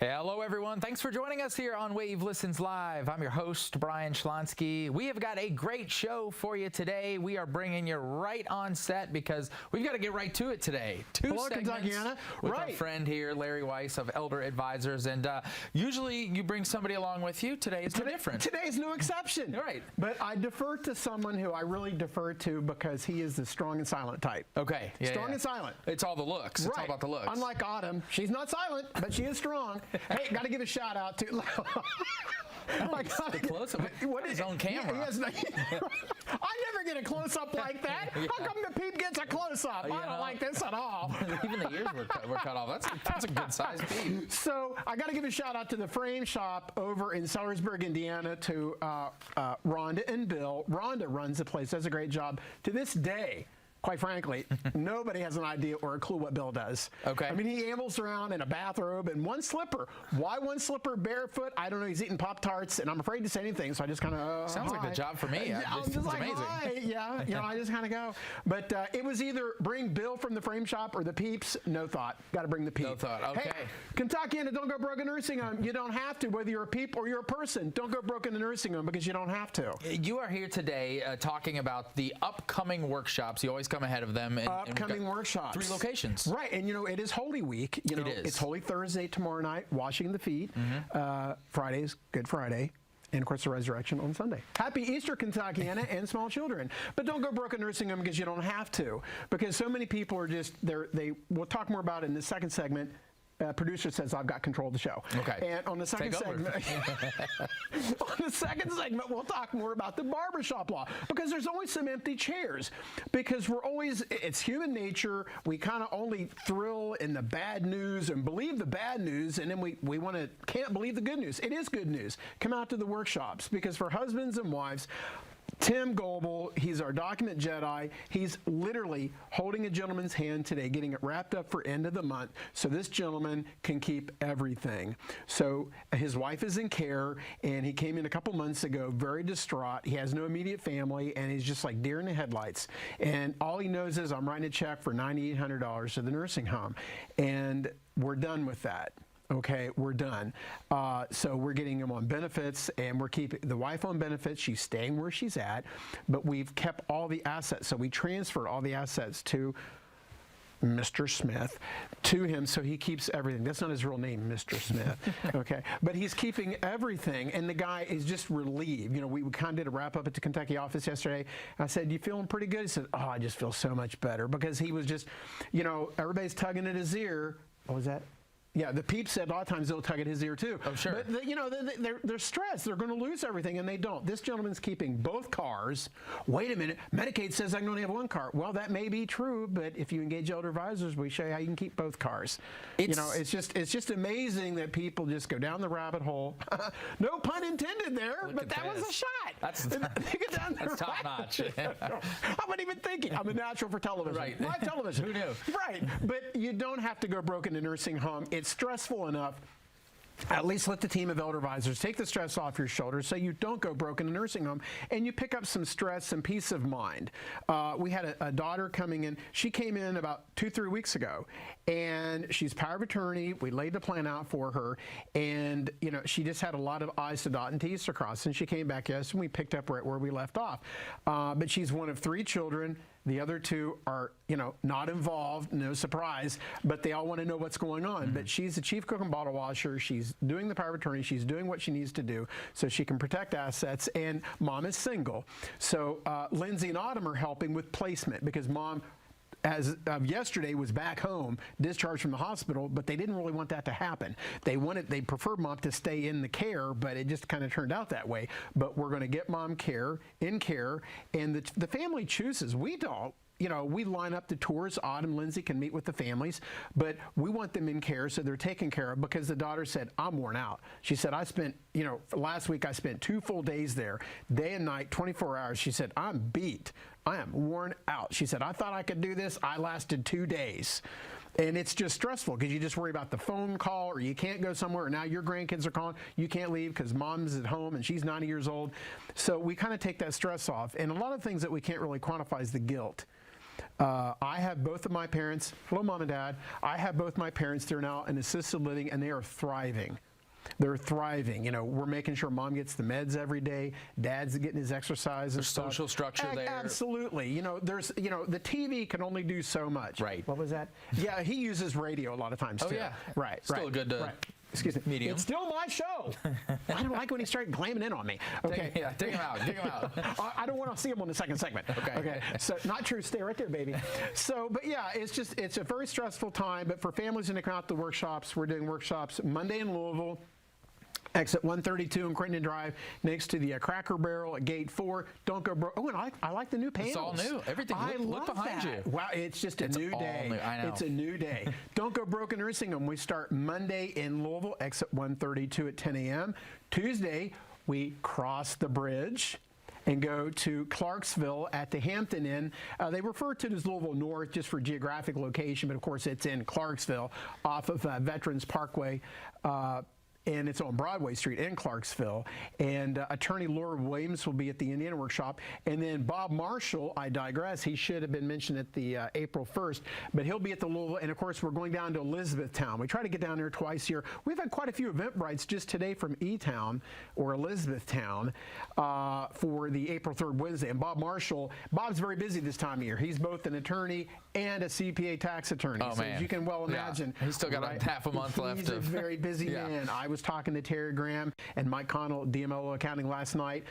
Hello, everyone. Thanks for joining us here on Wave Listens Live. I'm your host, Brian Schlonsky. We have got a great show for you today. We are bringing you right on set because we've got to get right to it today. Two segments with our friend here, Larry Weiss of Elder Advisors. And usually you bring somebody along with you. Today is no different. Today's no exception. Right. But I defer to someone who I really defer to because he is the strong and silent type. Okay. Yeah, strong and silent. It's all the looks. It's all about the looks. Unlike Autumn, she's not silent, but she is strong. Hey, got to give a shout out to. The close-up. What is on camera? I never get a close-up like that. How come the peep gets a close-up? I don't like this at all. Even the ears were cut off. That's a good size peep. So I got to give a shout out to the Frame Shop over in Sellersburg, Indiana, to Rhonda and Bill. Rhonda runs the place, does a great job. To this day, quite frankly, nobody has an idea or a clue what Bill does. Okay. I mean, he ambles around in a bathrobe and one slipper. Why one slipper barefoot? I don't know. He's eating Pop-Tarts, and I'm afraid to say anything, so I just kind of sounds like a job for me. I'm just like, amazing. Hi. Yeah, you know, I just kind of go. But it was either bring Bill from the Frame Shop or the Peeps. No thought. Got to bring the Peep. No thought. Okay. Hey, Kentuckiana, don't go broke in a nursing home. You don't have to, whether you're a Peep or you're a person. Don't go broke in a nursing home because you don't have to. You are here today talking about the upcoming workshops. You always come ahead of them. Upcoming workshops. 3 locations. Right, and you know, it is Holy Week. You know, it is. It's Holy Thursday tomorrow night, washing the feet. Friday's Good Friday. And, of course, the resurrection on Sunday. Happy Easter, Kentuckiana, and small children. But don't go broke in nursing home because you don't have to. Because so many people are just, we'll talk more about it in the second segment. Producer says I've got control of the show. Okay. And on the second segment, we'll talk more about the barbershop law because there's always some empty chairs. Because it's human nature. We kind of only thrill in the bad news and believe the bad news, and then we can't believe the good news. It is good news. Come out to the workshops because for husbands and wives, Tim Goebel, he's our document Jedi. He's literally holding a gentleman's hand today, getting it wrapped up for end of the month so this gentleman can keep everything. So his wife is in care, and he came in a couple months ago very distraught. He has no immediate family, and he's just like deer in the headlights. And all he knows is I'm writing a check for $9,800 to the nursing home, and we're done with that. Okay, we're done. So we're getting him on benefits, and we're keeping the wife on benefits. She's staying where she's at, but we've kept all the assets. So we transferred all the assets to Mr. Smith, to him, so he keeps everything. That's not his real name, Mr. Smith. Okay, but he's keeping everything, and the guy is just relieved. You know, we kind of did a wrap up at the Kentucky office yesterday. I said, "You feeling pretty good?" He said, "Oh, I just feel so much better," because he was just, you know, everybody's tugging at his ear. What was that? Yeah, the Peep said a lot of times they'll tug at his ear too. Oh, sure. But you know, they're stressed. They're going to lose everything, and they don't. This gentleman's keeping both cars. Wait a minute. Medicaid says I can only have one car. Well, that may be true, but if you engage Elder Advisors, we show you how you can keep both cars. You know, it's just amazing that people just go down the rabbit hole. No pun intended there, but that was a shot. That's top notch. I wasn't even thinking. I'm a natural for television. Right. Live television. Who knew? Right. But you don't have to go broke in a nursing home. It's stressful enough. At least let the team of Elder Advisors take the stress off your shoulders so you don't go broke in a nursing home and you pick up some stress and peace of mind. We had a daughter coming in. She came in about 2-3 weeks ago, and she's power of attorney. We laid the plan out for her, and you know, she just had a lot of I's to dot and T's to cross, and she came back yesterday, and we picked up right where we left off. But she's one of 3 children. The other 2 are, you know, not involved, no surprise, but they all want to know what's going on. But she's the chief cook and bottle washer. She's doing the power of attorney. She's doing what she needs to do so she can protect assets. And mom is single. So Lindsay and Autumn are helping with placement because mom, as of yesterday, was back home, discharged from the hospital, but they didn't really want that to happen. They preferred mom to stay in the care, but it just kind of turned out that way. But we're going to get mom in care, and the family chooses. We don't. You know, we line up the tours. Autumn, Lindsay can meet with the families, but we want them in care so they're taken care of because the daughter said, I'm worn out. She said, I spent, you know, last week I spent 2 full days there, day and night, 24 hours. She said, I'm beat. I am worn out. She said, I thought I could do this. I lasted 2 days. And it's just stressful because you just worry about the phone call, or you can't go somewhere, and now your grandkids are calling. You can't leave because mom's at home and she's 90 years old. So we kind of take that stress off. And a lot of things that we can't really quantify is the guilt. I have both of my parents. Hello, Mom and Dad. I have both my parents. They're now in assisted living, and they are thriving. They're thriving. You know, we're making sure Mom gets the meds every day. Dad's getting his exercise and stuff. Social structure there. Absolutely. You know, there's, you know, the TV can only do so much. Right. What was that? Yeah, he uses radio a lot of times, too. Oh, yeah. Right. Still good to... Right. Excuse me. Medium. It's still my show. I don't like when he started claiming in on me. Okay. Take him out. Take him out. I don't want to see him on the second segment. Okay. So not true. Stay right there, baby. So, but yeah, it's a very stressful time. But for families in the workshops, we're doing workshops Monday in Louisville. Exit 132 in Crittenden Drive, next to the Cracker Barrel at Gate 4. Don't go broke. Oh, and I like the new panels. It's all new. Everything. Look behind that. you. Wow, it's just a new day. New. I know. It's a new day. Don't go broke in nursing home. We start Monday in Louisville, exit 132 at 10 a.m. Tuesday, we cross the bridge and go to Clarksville at the Hampton Inn. They refer to it as Louisville North just for geographic location, but of course it's in Clarksville off of Veterans Parkway. And it's on Broadway Street in Clarksville. And attorney Laura Williams will be at the Indiana Workshop. And then Bob Marshall, I digress, he should have been mentioned at the April 1st, but he'll be at the Louisville. And of course, we're going down to Elizabethtown. We try to get down there twice a year. We've had quite a few Eventbrites just today from E-Town or Elizabethtown for the April 3rd Wednesday. And Bob Marshall, Bob's very busy this time of year. He's both an attorney and a CPA tax attorney. Oh, so man. as you can well imagine. Yeah. He's still got half a month left. He's a very busy man. I was talking to Terry Graham and Mike Connell at DMLO Accounting last night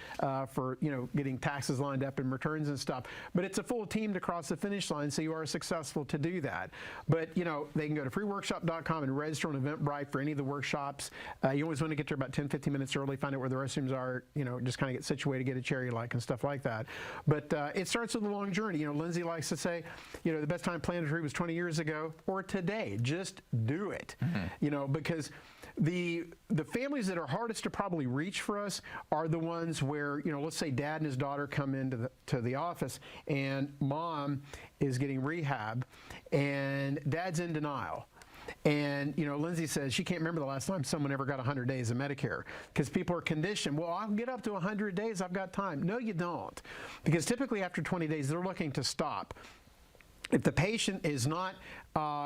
for, you know, getting taxes lined up and returns and stuff. But it's a full team to cross the finish line, so you are successful to do that. But, you know, they can go to freeworkshop.com and register on Eventbrite for any of the workshops. You always want to get there about 10, 15 minutes early, find out where the restrooms are, you know, just kind of get situated, get a chair you like and stuff like that. But it starts with a long journey. You know, Lindsay likes to say, you know, the best time planetary was 20 years ago or today. Just do it. You know, because the families that are hardest to probably reach for us are the ones where, you know, let's say dad and his daughter come into the office and mom is getting rehab and dad's in denial. And, you know, Lindsay says she can't remember the last time someone ever got 100 days of Medicare because people are conditioned. Well, I'll get up to 100 days. I've got time. No, you don't. Because typically after 20 days, they're looking to stop. If the patient is not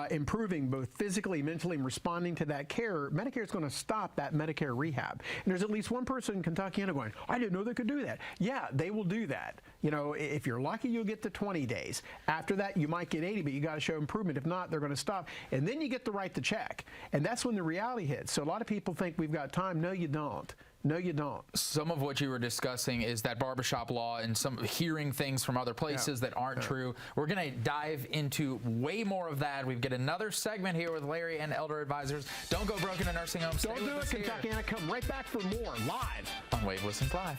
improving both physically, mentally, and responding to that care, Medicare is going to stop that Medicare rehab. And there's at least one person in Kentucky going, I didn't know they could do that. Yeah, they will do that. You know, if you're lucky, you'll get to 20 days. After that, you might get 80, but you got to show improvement. If not, they're going to stop. And then you get the right to check. And that's when the reality hits. So a lot of people think we've got time. No, you don't. No, you don't. Some of what you were discussing is that barbershop law and some hearing things from other places that aren't true. We're going to dive into way more of that. We've got another segment here with Larry and Elder Advisors. Don't go broke in a nursing home. Don't do it, Kentuckiana. Come right back for more live on Wave Listens Live.